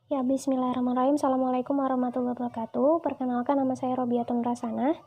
Ya, bismillahirrahmanirrahim. Assalamualaikum warahmatullahi wabarakatuh. Perkenalkan, nama saya Robiatun Rasana.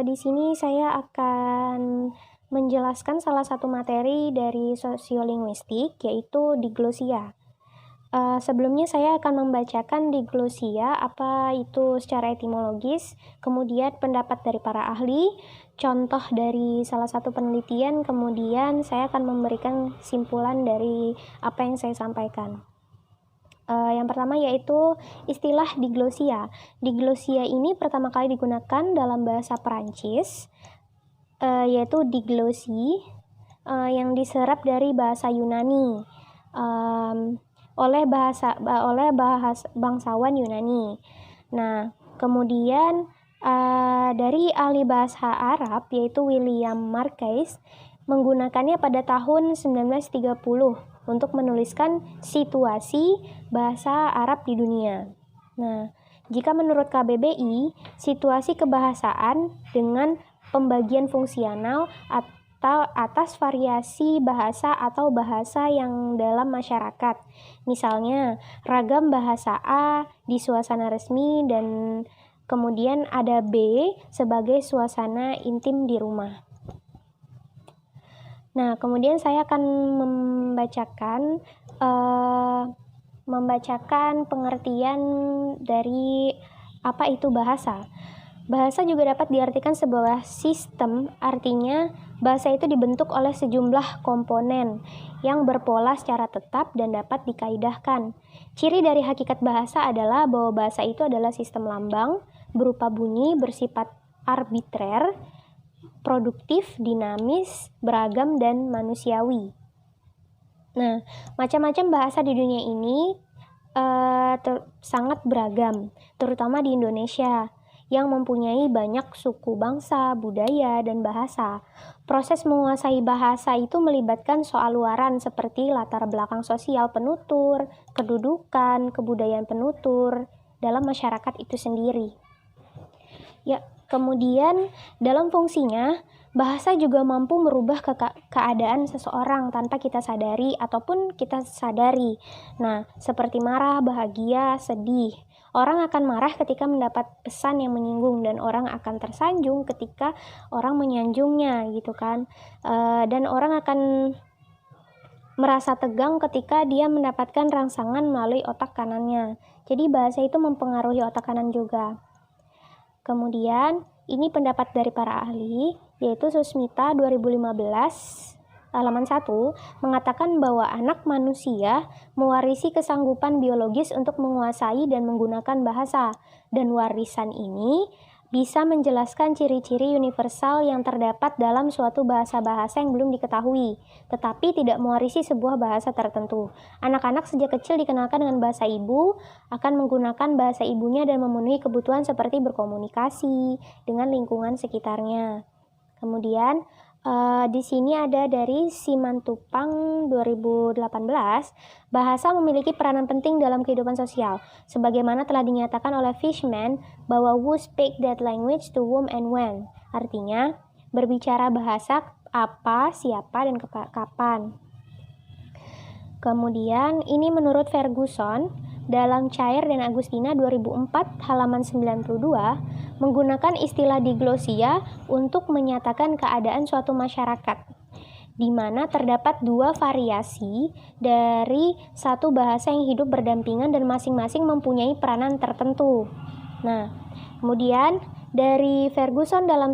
Di sini saya akan menjelaskan salah satu materi dari sosiolinguistik, yaitu diglosia. Sebelumnya saya akan membacakan diglosia, apa itu secara etimologis, kemudian pendapat dari para ahli, contoh dari salah satu penelitian, kemudian saya akan memberikan simpulan dari apa yang saya sampaikan. Yang pertama yaitu istilah diglosia. Diglosia ini pertama kali digunakan dalam bahasa Perancis, yaitu diglosi, yang diserap dari bahasa Yunani oleh bangsawan Yunani. Nah, kemudian dari ahli bahasa Arab yaitu William Marquez menggunakannya pada tahun 1930 untuk menuliskan situasi bahasa Arab di dunia. Nah, jika menurut KBBI, situasi kebahasaan dengan pembagian fungsional atau atas variasi bahasa atau bahasa yang dalam masyarakat. Misalnya, ragam bahasa A di suasana resmi dan kemudian ada B sebagai suasana intim di rumah. Nah, kemudian saya akan membacakan pengertian dari apa itu bahasa. Bahasa juga dapat diartikan sebuah sistem, artinya bahasa itu dibentuk oleh sejumlah komponen yang berpola secara tetap dan dapat dikaidahkan. Ciri dari hakikat bahasa adalah bahwa bahasa itu adalah sistem lambang, berupa bunyi, bersifat arbitrer, produktif, dinamis, beragam, dan manusiawi. Nah, macam-macam bahasa di dunia ini sangat beragam, terutama di Indonesia, yang mempunyai banyak suku bangsa, budaya, dan bahasa. Proses menguasai bahasa itu melibatkan soal luaran seperti latar belakang sosial penutur, kedudukan, kebudayaan penutur dalam masyarakat itu sendiri. Ya, kemudian dalam fungsinya, bahasa juga mampu merubah keadaan seseorang tanpa kita sadari ataupun kita sadari. Nah, seperti marah, bahagia, sedih. Orang akan marah ketika mendapat pesan yang menyinggung dan orang akan tersanjung ketika orang menyanjungnya gitu kan. Dan orang akan merasa tegang ketika dia mendapatkan rangsangan melalui otak kanannya. Jadi bahasa itu mempengaruhi otak kanan juga. Kemudian, ini pendapat dari para ahli, yaitu Susmita 2015, halaman 1, mengatakan bahwa anak manusia mewarisi kesanggupan biologis untuk menguasai dan menggunakan bahasa, dan warisan ini bisa menjelaskan ciri-ciri universal yang terdapat dalam suatu bahasa-bahasa yang belum diketahui, tetapi tidak mewarisi sebuah bahasa tertentu. Anak-anak sejak kecil dikenalkan dengan bahasa ibu, akan menggunakan bahasa ibunya dan memenuhi kebutuhan seperti berkomunikasi dengan lingkungan sekitarnya. Kemudian, di sini ada dari Simantupang 2018, bahasa memiliki peranan penting dalam kehidupan sosial, sebagaimana telah dinyatakan oleh Fishman bahwa who speak that language to whom and when. Artinya, berbicara bahasa apa, siapa, dan kapan. Kemudian, ini menurut Ferguson, dalam Cair dan Agustina 2004 halaman 92 menggunakan istilah diglosia untuk menyatakan keadaan suatu masyarakat di mana terdapat dua variasi dari satu bahasa yang hidup berdampingan dan masing-masing mempunyai peranan tertentu. Nah, kemudian dari Ferguson dalam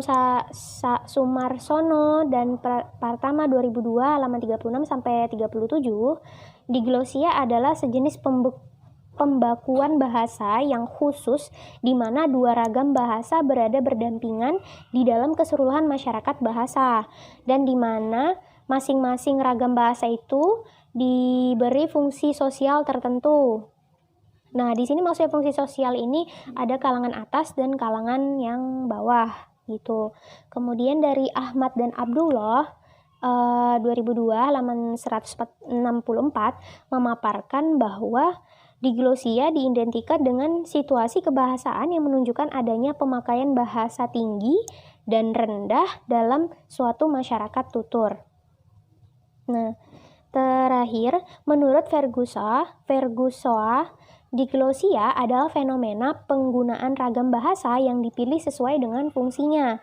Sumarsono dan Pratama 2002 halaman 36 sampai 37, diglosia adalah sejenis pembakuan bahasa yang khusus di mana dua ragam bahasa berada berdampingan di dalam keseluruhan masyarakat bahasa dan di mana masing-masing ragam bahasa itu diberi fungsi sosial tertentu. Nah, di sini maksudnya fungsi sosial ini ada kalangan atas dan kalangan yang bawah gitu. Kemudian dari Ahmad dan Abdullah 2002 halaman 164 memaparkan bahwa diglosia diidentikan dengan situasi kebahasaan yang menunjukkan adanya pemakaian bahasa tinggi dan rendah dalam suatu masyarakat tutur. Nah, terakhir, menurut Ferguson, Diglosia adalah fenomena penggunaan ragam bahasa yang dipilih sesuai dengan fungsinya.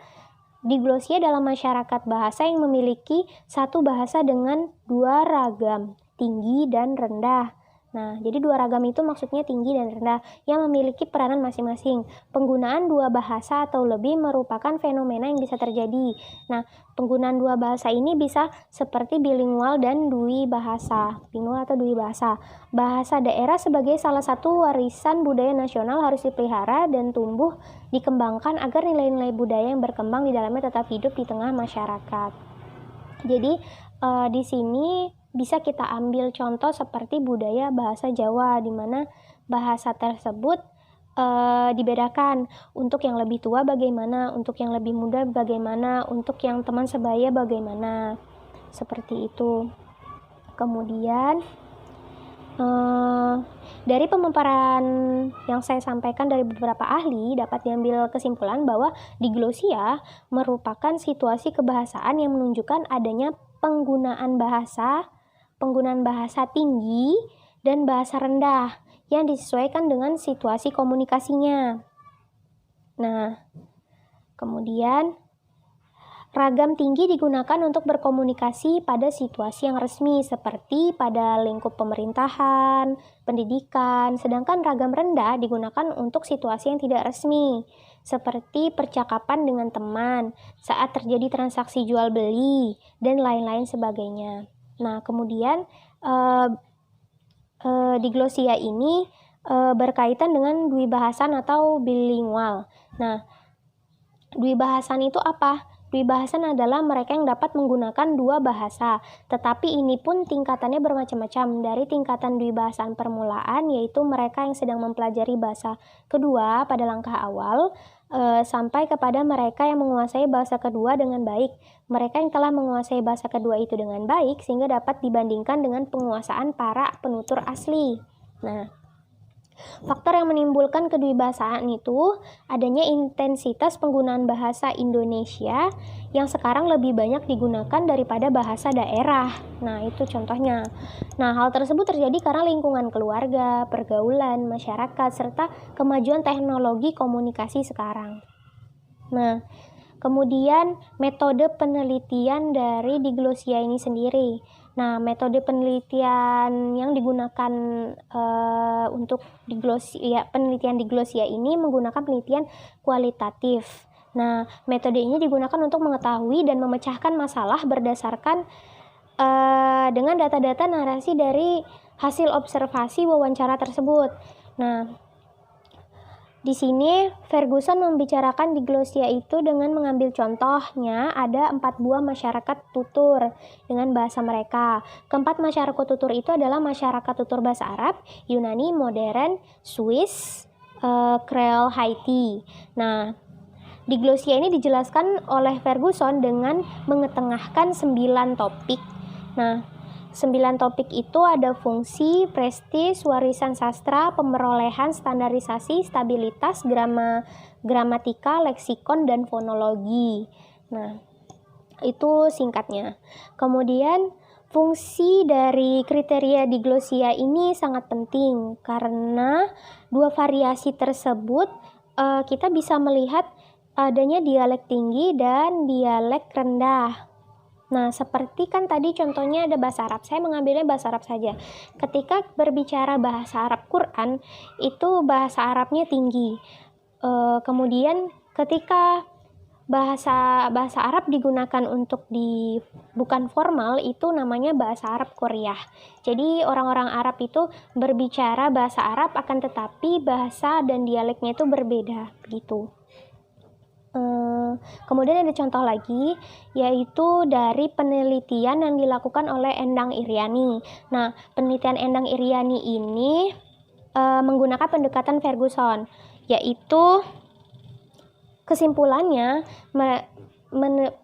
Diglosia dalam masyarakat bahasa yang memiliki satu bahasa dengan dua ragam, tinggi dan rendah. Nah, jadi dua ragam itu maksudnya tinggi dan rendah yang memiliki peranan masing-masing. Penggunaan dua bahasa atau lebih merupakan fenomena yang bisa terjadi. Nah, penggunaan dua bahasa ini bisa seperti bilingual dan dwi bahasa. Bilingual atau dwi bahasa. Bahasa daerah sebagai salah satu warisan budaya nasional harus dipelihara dan tumbuh dikembangkan agar nilai-nilai budaya yang berkembang di dalamnya tetap hidup di tengah masyarakat. Jadi di sini bisa kita ambil contoh seperti budaya bahasa Jawa, di mana bahasa tersebut dibedakan untuk yang lebih tua bagaimana, untuk yang lebih muda bagaimana, untuk yang teman sebaya bagaimana, seperti itu. Kemudian dari pemaparan yang saya sampaikan dari beberapa ahli dapat diambil kesimpulan bahwa diglosia merupakan situasi kebahasaan yang menunjukkan adanya penggunaan bahasa tinggi dan bahasa rendah yang disesuaikan dengan situasi komunikasinya. Nah, kemudian ragam tinggi digunakan untuk berkomunikasi pada situasi yang resmi seperti pada lingkup pemerintahan, pendidikan, sedangkan ragam rendah digunakan untuk situasi yang tidak resmi seperti percakapan dengan teman, saat terjadi transaksi jual beli, dan lain-lain sebagainya. Nah, kemudian diglosia ini berkaitan dengan dwibahasan atau bilingual. Nah, dwibahasan itu apa? Dwibahasan adalah mereka yang dapat menggunakan dua bahasa, tetapi ini pun tingkatannya bermacam-macam, dari tingkatan dwibahasan permulaan, yaitu mereka yang sedang mempelajari bahasa kedua pada langkah awal, sampai kepada mereka yang menguasai bahasa kedua dengan baik. Mereka yang telah menguasai bahasa kedua itu dengan baik, sehingga dapat dibandingkan dengan penguasaan para penutur asli. Nah, faktor yang menimbulkan kedwibahasaan itu adanya intensitas penggunaan bahasa Indonesia yang sekarang lebih banyak digunakan daripada bahasa daerah. Nah, itu contohnya. Nah, hal tersebut terjadi karena lingkungan keluarga, pergaulan, masyarakat, serta kemajuan teknologi komunikasi sekarang. Nah, kemudian metode penelitian dari diglosia ini sendiri. Nah, metode penelitian yang digunakan untuk penelitian diglosia ini menggunakan penelitian kualitatif. Nah, metode ini digunakan untuk mengetahui dan memecahkan masalah berdasarkan dengan data-data narasi dari hasil observasi wawancara tersebut. Nah, di sini Ferguson membicarakan diglosia itu dengan mengambil contohnya ada 4 buah masyarakat tutur dengan bahasa mereka. Keempat masyarakat tutur itu adalah masyarakat tutur bahasa Arab, Yunani, modern, Swiss, Creole, Haiti. Nah, diglosia ini dijelaskan oleh Ferguson dengan mengetengahkan 9 topik. Nah, 9 topik itu ada fungsi, prestis, warisan sastra, pemerolehan, standarisasi, stabilitas, gramatika, leksikon, dan fonologi. Nah, itu singkatnya. Kemudian, fungsi dari kriteria diglosia ini sangat penting karena dua variasi tersebut kita bisa melihat adanya dialek tinggi dan dialek rendah. Nah, seperti kan tadi contohnya ada bahasa Arab, saya mengambilnya bahasa Arab saja. Ketika berbicara bahasa Arab Quran, itu bahasa Arabnya tinggi. Kemudian ketika bahasa Arab digunakan untuk bukan formal, itu namanya bahasa Arab Korea. Jadi orang-orang Arab itu berbicara bahasa Arab, akan tetapi bahasa dan dialeknya itu berbeda, begitu. Kemudian ada contoh lagi, yaitu dari penelitian yang dilakukan oleh Endang Iriani. Nah, penelitian Endang Iriani ini menggunakan pendekatan Ferguson, yaitu kesimpulannya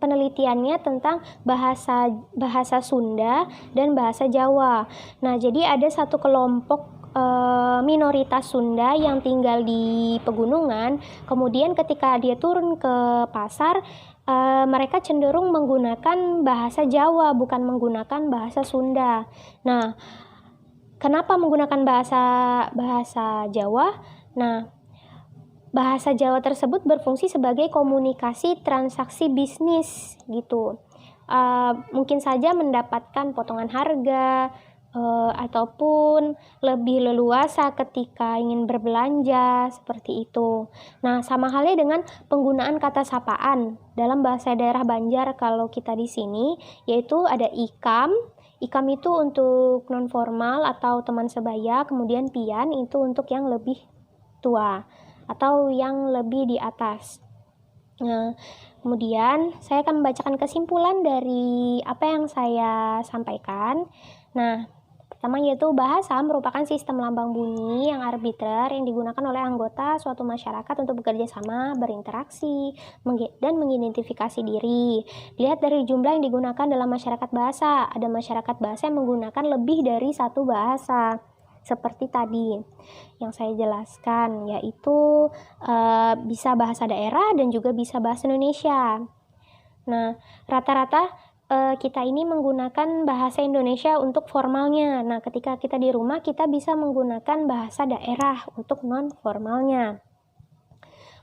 penelitiannya tentang bahasa Sunda dan bahasa Jawa. Nah, jadi ada satu kelompok minoritas Sunda yang tinggal di pegunungan, kemudian ketika dia turun ke pasar, mereka cenderung menggunakan bahasa Jawa, bukan menggunakan bahasa Sunda. Nah, Kenapa menggunakan bahasa Jawa? Nah, bahasa Jawa tersebut berfungsi sebagai komunikasi transaksi bisnis gitu. Mungkin saja mendapatkan potongan harga, ataupun lebih leluasa ketika ingin berbelanja, seperti itu. Nah, sama halnya dengan penggunaan kata sapaan dalam bahasa daerah Banjar kalau kita di sini, yaitu ada ikam. Ikam itu untuk non formal atau teman sebaya, kemudian pian itu untuk yang lebih tua atau yang lebih di atas. Nah, kemudian saya akan membacakan kesimpulan dari apa yang saya sampaikan. Nah, pertama yaitu bahasa merupakan sistem lambang bunyi yang arbitrer yang digunakan oleh anggota suatu masyarakat untuk bekerja sama, berinteraksi, dan mengidentifikasi diri. Dilihat dari jumlah yang digunakan dalam masyarakat bahasa. Ada masyarakat bahasa yang menggunakan lebih dari satu bahasa. Seperti tadi yang saya jelaskan, yaitu bisa bahasa daerah dan juga bisa bahasa Indonesia. Nah, rata-rata kita ini menggunakan bahasa Indonesia untuk formalnya. Nah, ketika kita di rumah, kita bisa menggunakan bahasa daerah untuk non-formalnya.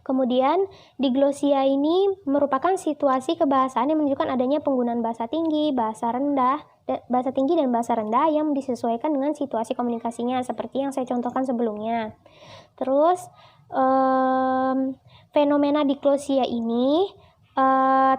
Kemudian, diglosia ini merupakan situasi kebahasaan yang menunjukkan adanya penggunaan bahasa tinggi, bahasa tinggi dan bahasa rendah yang disesuaikan dengan situasi komunikasinya, seperti yang saya contohkan sebelumnya. Terus, fenomena diglosia ini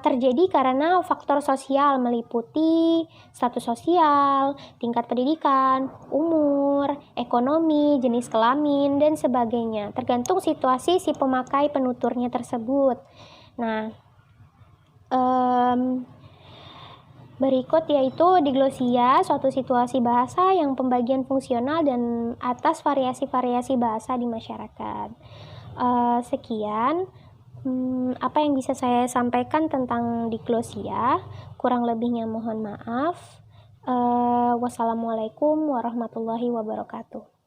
terjadi karena faktor sosial meliputi status sosial, tingkat pendidikan, umur, ekonomi, jenis kelamin, dan sebagainya, tergantung situasi si pemakai penuturnya tersebut. Nah, berikut yaitu diglosia, suatu situasi bahasa yang pembagian fungsional dan atas variasi-variasi bahasa di masyarakat. Sekian apa yang bisa saya sampaikan tentang diglosia. Kurang lebihnya mohon maaf. Wassalamualaikum warahmatullahi wabarakatuh.